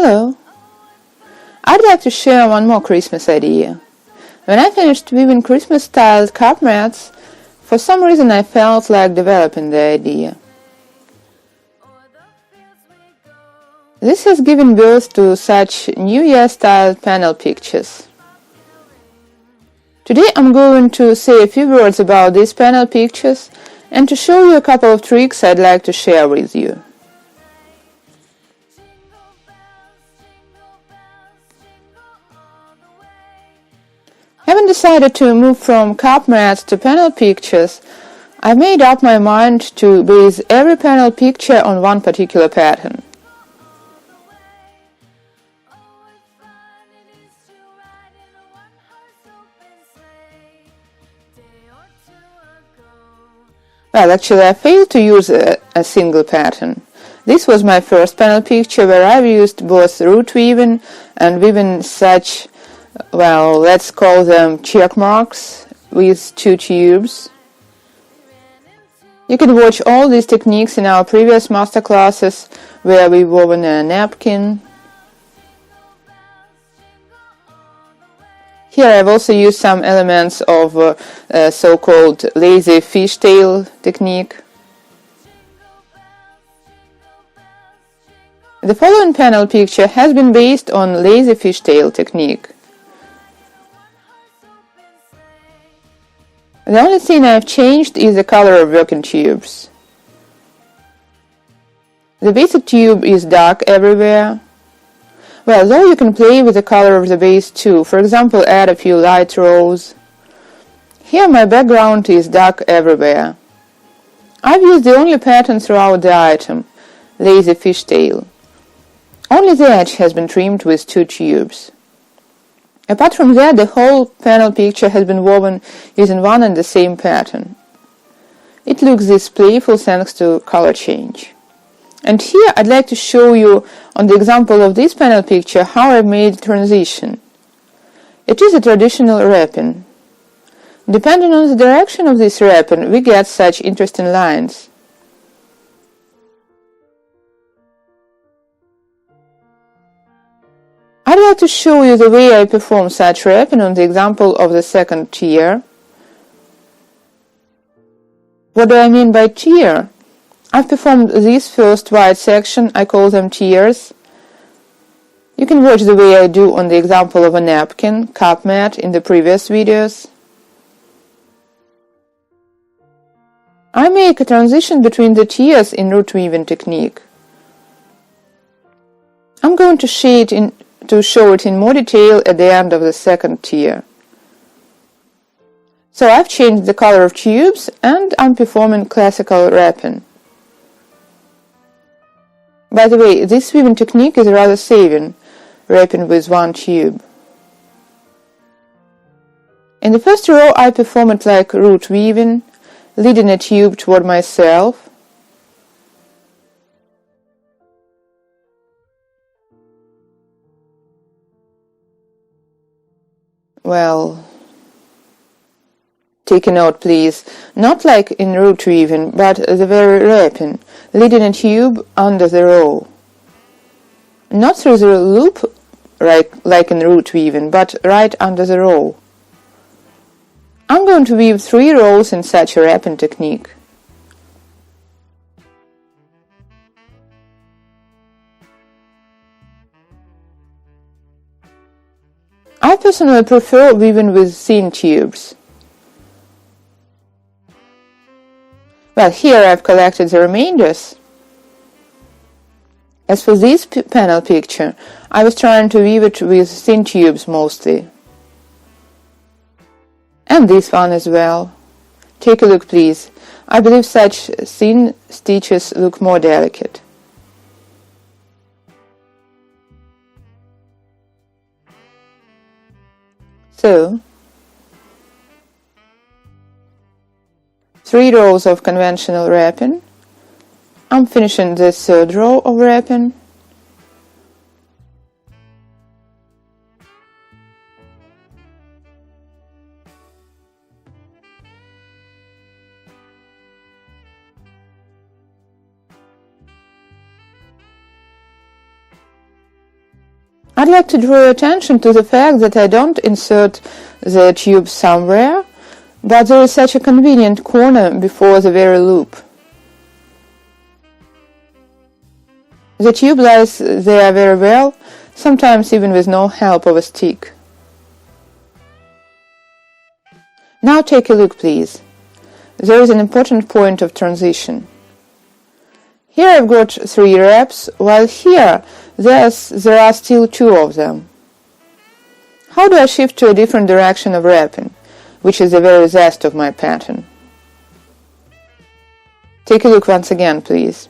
Hello! I'd like to share one more Christmas idea. When I finished weaving Christmas-styled cup mats, for some reason I felt like developing the idea. This has given birth to such New Year-styled panel pictures. Today I'm going to say a few words about these panel pictures and to show you a couple of tricks I'd like to share with you. Having decided to move from cup mats to panel pictures, I made up my mind to base every panel picture on one particular pattern. Well, actually I failed to use a single pattern. This was my first panel picture where I used both root weaving and weaving such, well, let's call them check marks with 2 tubes. You can watch all these techniques in our previous masterclasses where we woven a napkin. Here I've also used some elements of so-called lazy fishtail technique. The following panel picture has been based on lazy fishtail technique. The only thing I've changed is the color of working tubes. The basic tube is dark everywhere. Well, though you can play with the color of the base too, for example add a few light rows. Here my background is dark everywhere. I've used the only pattern throughout the item, lazy fishtail. Only the edge has been trimmed with 2 tubes. Apart from that, the whole panel picture has been woven using one and the same pattern. It looks this playful thanks to color change. And here I'd like to show you on the example of this panel picture how I made the transition. It is a traditional wrapping. Depending on the direction of this wrapping, we get such interesting lines. I'd like to show you the way I perform such wrapping on the example of the second tier. What do I mean by tier? I've performed this first white section, I call them tiers. You can watch the way I do on the example of a napkin, cup mat in the previous videos. I make a transition between the tiers in root weaving technique. I'm going to show it in more detail at the end of the second tier. So I've changed the color of tubes and I'm performing classical wrapping. By the way, this weaving technique is rather saving, wrapping with 1 tube. In the first row I perform it like root weaving, leading a tube toward myself. Well, take a note please, not like in root weaving, but the very wrapping, leading a tube under the row. Not through the loop like in root weaving, but right under the row. I'm going to weave 3 rows in such a wrapping technique. I personally prefer weaving with thin tubes. Well, here I've collected the remainders. As for this panel picture, I was trying to weave it with thin tubes mostly. And this one as well. Take a look please. I believe such thin stitches look more delicate. So, 3 rows of conventional wrapping. I'm finishing the 3rd row of wrapping. I'd like to draw your attention to the fact that I don't insert the tube somewhere, but there is such a convenient corner before the very loop. The tube lies there very well, sometimes even with no help of a stick. Now take a look, please. There is an important point of transition. Here I've got 3 wraps, while here there are still 2 of them. How do I shift to a different direction of wrapping, which is the very zest of my pattern? Take a look once again, please.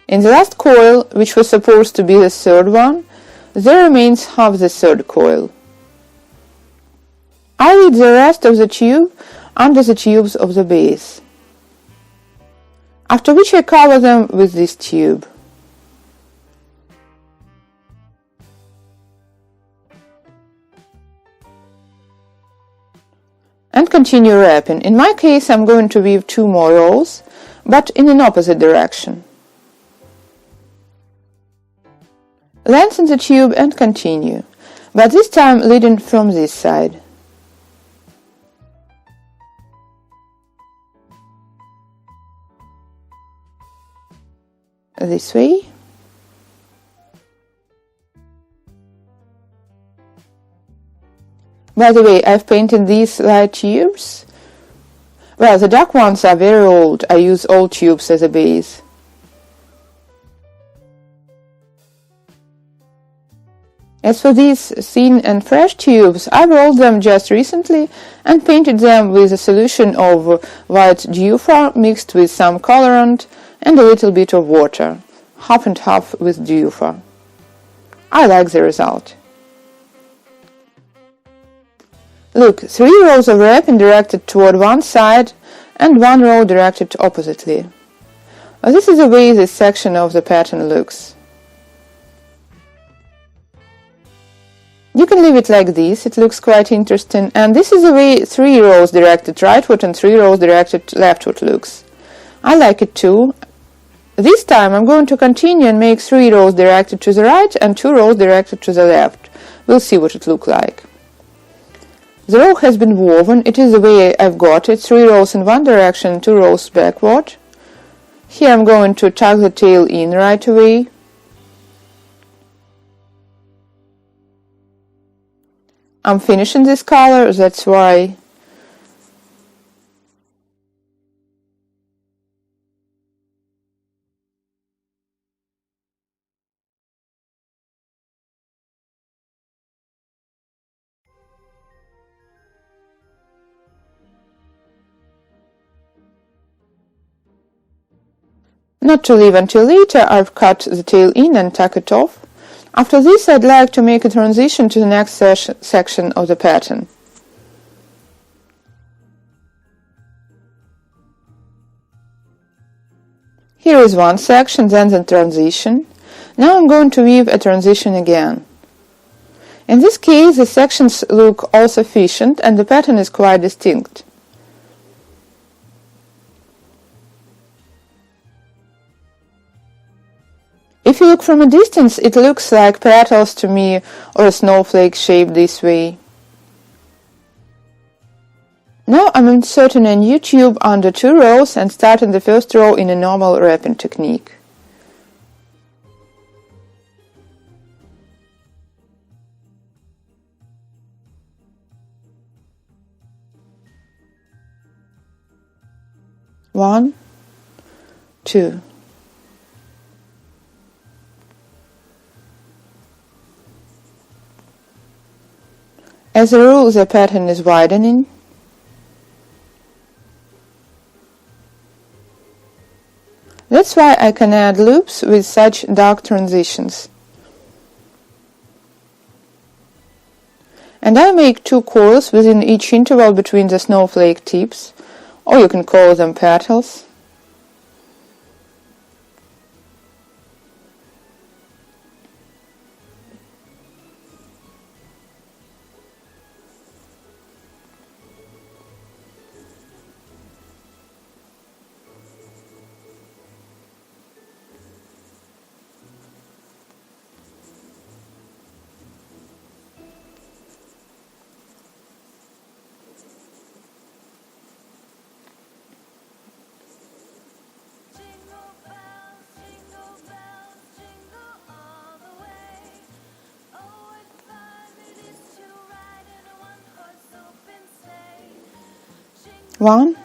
In the last coil, which was supposed to be the 3rd one, there remains half the 3rd coil. I lead the rest of the tube under the tubes of the base, after which I cover them with this tube. And continue wrapping. In my case, I'm going to weave 2 more rows, but in an opposite direction. Lengthen the tube and continue, but this time leading from this side. This way. By the way, I've painted these light tubes. Well, the dark ones are very old. I use old tubes as a base. As for these thin and fresh tubes, I rolled them just recently and painted them with a solution of white dewfar mixed with some colorant and a little bit of water, half and half with dewfar. I like the result. Look, 3 rows of wrapping directed toward one side and 1 row directed oppositely. This is the way this section of the pattern looks. You can leave it like this, it looks quite interesting, and this is the way 3 rows directed rightward and 3 rows directed leftward looks. I like it too. This time I'm going to continue and make 3 rows directed to the right and 2 rows directed to the left. We'll see what it looks like. The row has been woven. It is the way I've got it, 3 rows in one direction, 2 rows backward. Here I'm going to tuck the tail in right away. I'm finishing this color, that's why. Not to leave until later, I've cut the tail in and tuck it off. After this, I'd like to make a transition to the next section of the pattern. Here is one section, then the transition. Now I'm going to weave a transition again. In this case, the sections look all sufficient and the pattern is quite distinct. If you look from a distance, it looks like petals to me, or a snowflake shaped this way. Now I'm inserting a new tube under 2 rows and starting the first row in a normal wrapping technique. One, 2. As a rule, the pattern is widening. That's why I can add loops with such dark transitions. And I make 2 coils within each interval between the snowflake tips, or you can call them petals. 1,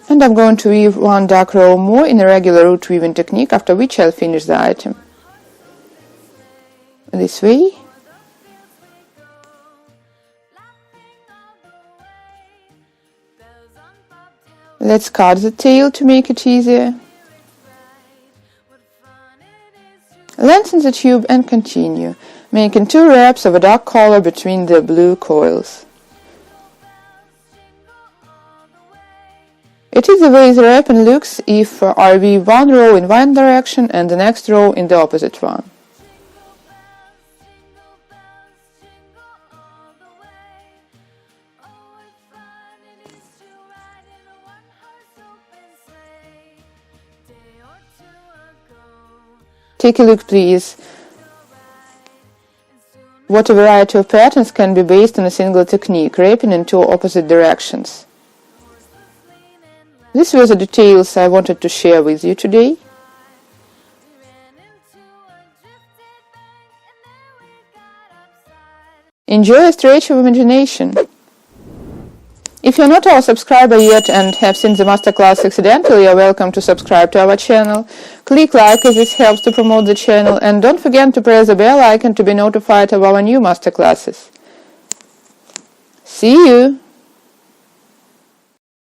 and I'm going to weave one dark row more in a regular root weaving technique, after which I'll finish the item. This way. Let's cut the tail to make it easier. Lengthen the tube and continue, making 2 wraps of a dark color between the blue coils. It is the way the wrapping looks if I weave one row in one direction and the next row in the opposite one. Take a look, please. What a variety of patterns can be based on a single technique, wrapping in 2 opposite directions. These were the details I wanted to share with you today. Enjoy a stretch of imagination. If you're not our subscriber yet and have seen the masterclass accidentally, you're welcome to subscribe to our channel. Click like as this helps to promote the channel, and don't forget to press the bell icon to be notified of our new masterclasses. See you!